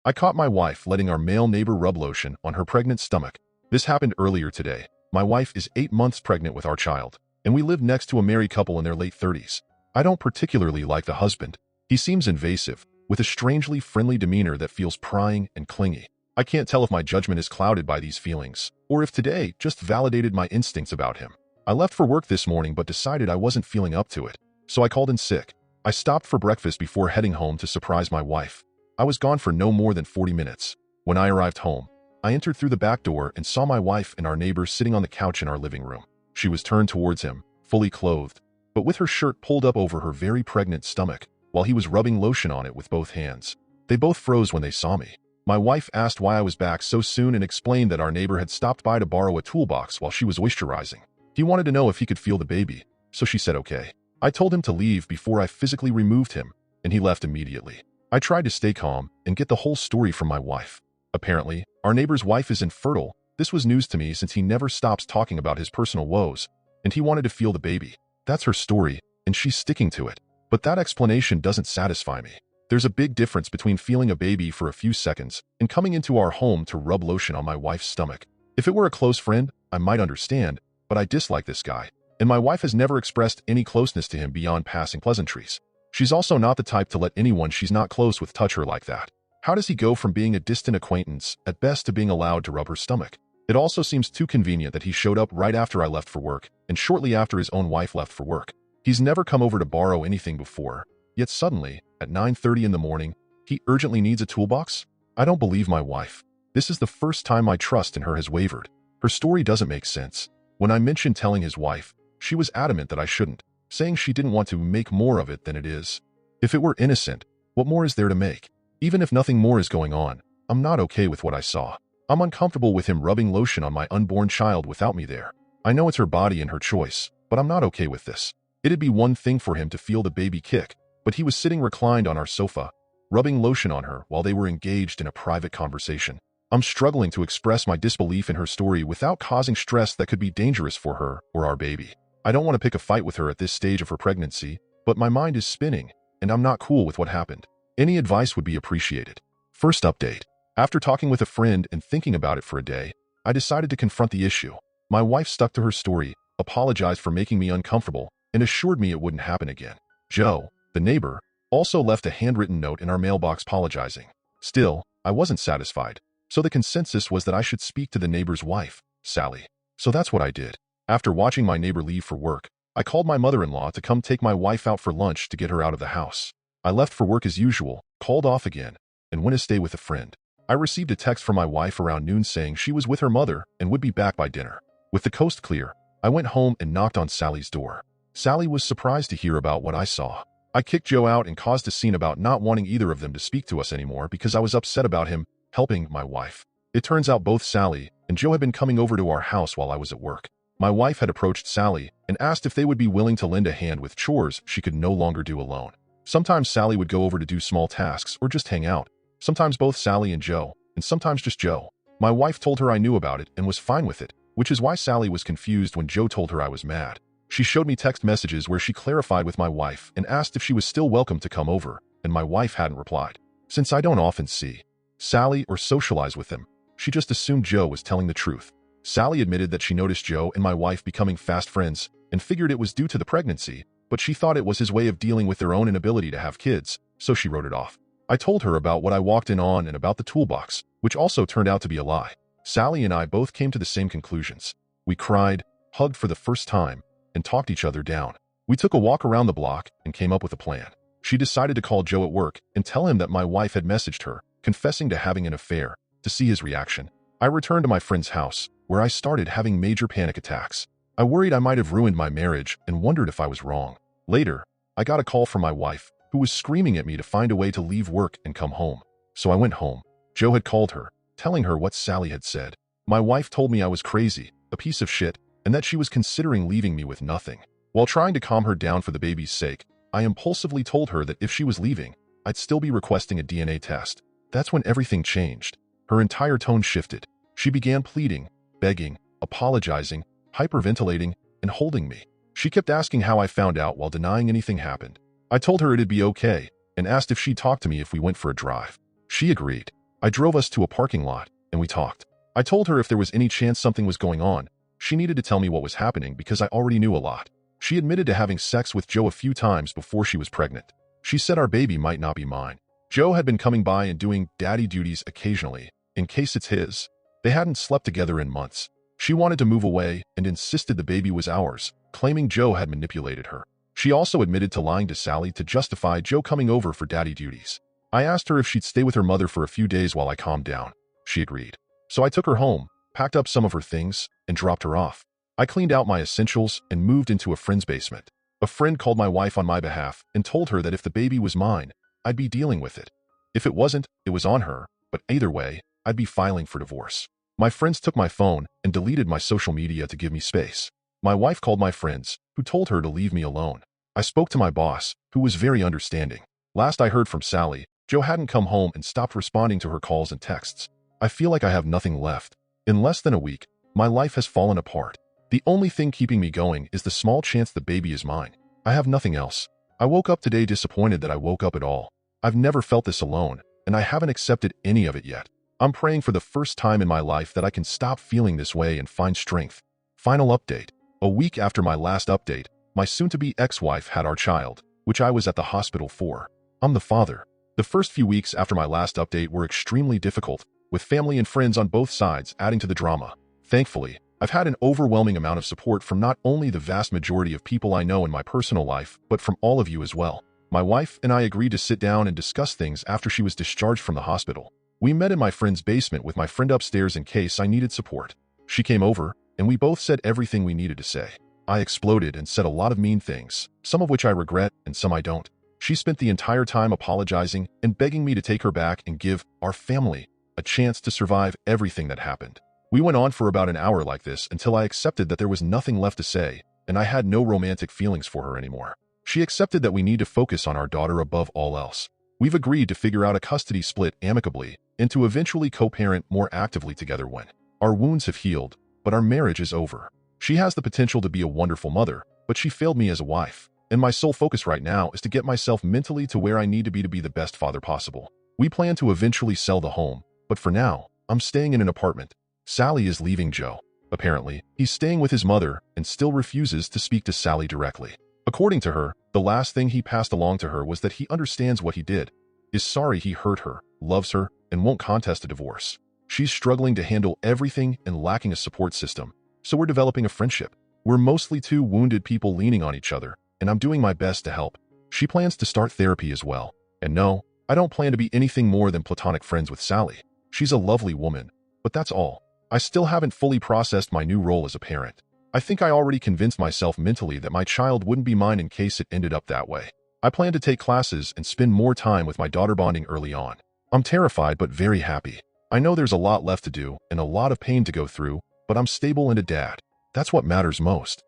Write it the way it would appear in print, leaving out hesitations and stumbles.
I caught my wife letting our male neighbor rub lotion on her pregnant stomach. This happened earlier today. My wife is 8 months pregnant with our child, and we live next to a married couple in their late 30s. I don't particularly like the husband. He seems invasive, with a strangely friendly demeanor that feels prying and clingy. I can't tell if my judgment is clouded by these feelings, or if today just validated my instincts about him. I left for work this morning but decided I wasn't feeling up to it, so I called in sick. I stopped for breakfast before heading home to surprise my wife. I was gone for no more than 40 minutes. When I arrived home, I entered through the back door and saw my wife and our neighbor sitting on the couch in our living room. She was turned towards him, fully clothed, but with her shirt pulled up over her very pregnant stomach, while he was rubbing lotion on it with both hands. They both froze when they saw me. My wife asked why I was back so soon and explained that our neighbor had stopped by to borrow a toolbox while she was moisturizing. He wanted to know if he could feel the baby, so she said okay. I told him to leave before I physically removed him, and he left immediately. I tried to stay calm and get the whole story from my wife. Apparently, our neighbor's wife is infertile. This was news to me since he never stops talking about his personal woes, and he wanted to feel the baby. That's her story, and she's sticking to it. But that explanation doesn't satisfy me. There's a big difference between feeling a baby for a few seconds and coming into our home to rub lotion on my wife's stomach. If it were a close friend, I might understand, but I dislike this guy, and my wife has never expressed any closeness to him beyond passing pleasantries. She's also not the type to let anyone she's not close with touch her like that. How does he go from being a distant acquaintance at best to being allowed to rub her stomach? It also seems too convenient that he showed up right after I left for work and shortly after his own wife left for work. He's never come over to borrow anything before, yet suddenly, at 9:30 in the morning, he urgently needs a toolbox? I don't believe my wife. This is the first time my trust in her has wavered. Her story doesn't make sense. When I mentioned telling his wife, she was adamant that I shouldn't, saying she didn't want to make more of it than it is. If it were innocent, what more is there to make? Even if nothing more is going on, I'm not okay with what I saw. I'm uncomfortable with him rubbing lotion on my unborn child without me there. I know it's her body and her choice, but I'm not okay with this. It'd be one thing for him to feel the baby kick, but he was sitting reclined on our sofa, rubbing lotion on her while they were engaged in a private conversation. I'm struggling to express my disbelief in her story without causing stress that could be dangerous for her or our baby. I don't want to pick a fight with her at this stage of her pregnancy, but my mind is spinning, and I'm not cool with what happened. Any advice would be appreciated. First update. After talking with a friend and thinking about it for a day, I decided to confront the issue. My wife stuck to her story, apologized for making me uncomfortable, and assured me it wouldn't happen again. Joe, the neighbor, also left a handwritten note in our mailbox apologizing. Still, I wasn't satisfied, so the consensus was that I should speak to the neighbor's wife, Sally. So that's what I did. After watching my neighbor leave for work, I called my mother-in-law to come take my wife out for lunch to get her out of the house. I left for work as usual, called off again, and went to stay with a friend. I received a text from my wife around noon saying she was with her mother and would be back by dinner. With the coast clear, I went home and knocked on Sally's door. Sally was surprised to hear about what I saw. I kicked Joe out and caused a scene about not wanting either of them to speak to us anymore because I was upset about him helping my wife. It turns out both Sally and Joe had been coming over to our house while I was at work. My wife had approached Sally and asked if they would be willing to lend a hand with chores she could no longer do alone. Sometimes Sally would go over to do small tasks or just hang out. Sometimes both Sally and Joe, and sometimes just Joe. My wife told her I knew about it and was fine with it, which is why Sally was confused when Joe told her I was mad. She showed me text messages where she clarified with my wife and asked if she was still welcome to come over, and my wife hadn't replied. Since I don't often see Sally or socialize with them, she just assumed Joe was telling the truth. Sally admitted that she noticed Joe and my wife becoming fast friends and figured it was due to the pregnancy, but she thought it was his way of dealing with their own inability to have kids, so she wrote it off. I told her about what I walked in on and about the toolbox, which also turned out to be a lie. Sally and I both came to the same conclusions. We cried, hugged for the first time, and talked each other down. We took a walk around the block and came up with a plan. She decided to call Joe at work and tell him that my wife had messaged her, confessing to having an affair, to see his reaction. I returned to my friend's house, where I started having major panic attacks. I worried I might have ruined my marriage and wondered if I was wrong. Later, I got a call from my wife, who was screaming at me to find a way to leave work and come home. So I went home. Joe had called her, telling her what Sally had said. My wife told me I was crazy, a piece of shit, and that she was considering leaving me with nothing. While trying to calm her down for the baby's sake, I impulsively told her that if she was leaving, I'd still be requesting a DNA test. That's when everything changed. Her entire tone shifted. She began pleading, begging, apologizing, hyperventilating, and holding me. She kept asking how I found out while denying anything happened. I told her it'd be okay, and asked if she'd talk to me if we went for a drive. She agreed. I drove us to a parking lot, and we talked. I told her if there was any chance something was going on, she needed to tell me what was happening because I already knew a lot. She admitted to having sex with Joe a few times before she was pregnant. She said our baby might not be mine. Joe had been coming by and doing daddy duties occasionally, in case it's his. They hadn't slept together in months. She wanted to move away and insisted the baby was ours, claiming Joe had manipulated her. She also admitted to lying to Sally to justify Joe coming over for daddy duties. I asked her if she'd stay with her mother for a few days while I calmed down. She agreed. So I took her home, packed up some of her things, and dropped her off. I cleaned out my essentials and moved into a friend's basement. A friend called my wife on my behalf and told her that if the baby was mine, I'd be dealing with it. If it wasn't, it was on her, but either way, I'd be filing for divorce. My friends took my phone and deleted my social media to give me space. My wife called my friends, who told her to leave me alone. I spoke to my boss, who was very understanding. Last I heard from Sally, Joe hadn't come home and stopped responding to her calls and texts. I feel like I have nothing left. In less than a week, my life has fallen apart. The only thing keeping me going is the small chance the baby is mine. I have nothing else. I woke up today disappointed that I woke up at all. I've never felt this alone, and I haven't accepted any of it yet. I'm praying for the first time in my life that I can stop feeling this way and find strength. Final update. A week after my last update, my soon-to-be ex-wife had our child, which I was at the hospital for. I'm the father. The first few weeks after my last update were extremely difficult, with family and friends on both sides adding to the drama. Thankfully, I've had an overwhelming amount of support from not only the vast majority of people I know in my personal life, but from all of you as well. My wife and I agreed to sit down and discuss things after she was discharged from the hospital. We met in my friend's basement with my friend upstairs in case I needed support. She came over, and we both said everything we needed to say. I exploded and said a lot of mean things, some of which I regret and some I don't. She spent the entire time apologizing and begging me to take her back and give our family a chance to survive everything that happened. We went on for about an hour like this until I accepted that there was nothing left to say, and I had no romantic feelings for her anymore. She accepted that we need to focus on our daughter above all else. We've agreed to figure out a custody split amicably and to eventually co-parent more actively together when our wounds have healed, but our marriage is over. She has the potential to be a wonderful mother, but she failed me as a wife, and my sole focus right now is to get myself mentally to where I need to be the best father possible. We plan to eventually sell the home, but for now, I'm staying in an apartment. Sally is leaving Joe. Apparently, he's staying with his mother and still refuses to speak to Sally directly. According to her, the last thing he passed along to her was that he understands what he did, is sorry he hurt her, loves her, and won't contest a divorce. She's struggling to handle everything and lacking a support system, so we're developing a friendship. We're mostly two wounded people leaning on each other, and I'm doing my best to help. She plans to start therapy as well. And no, I don't plan to be anything more than platonic friends with Sally. She's a lovely woman, but that's all. I still haven't fully processed my new role as a parent. I think I already convinced myself mentally that my child wouldn't be mine in case it ended up that way. I plan to take classes and spend more time with my daughter bonding early on. I'm terrified but very happy. I know there's a lot left to do and a lot of pain to go through, but I'm stable and a dad. That's what matters most.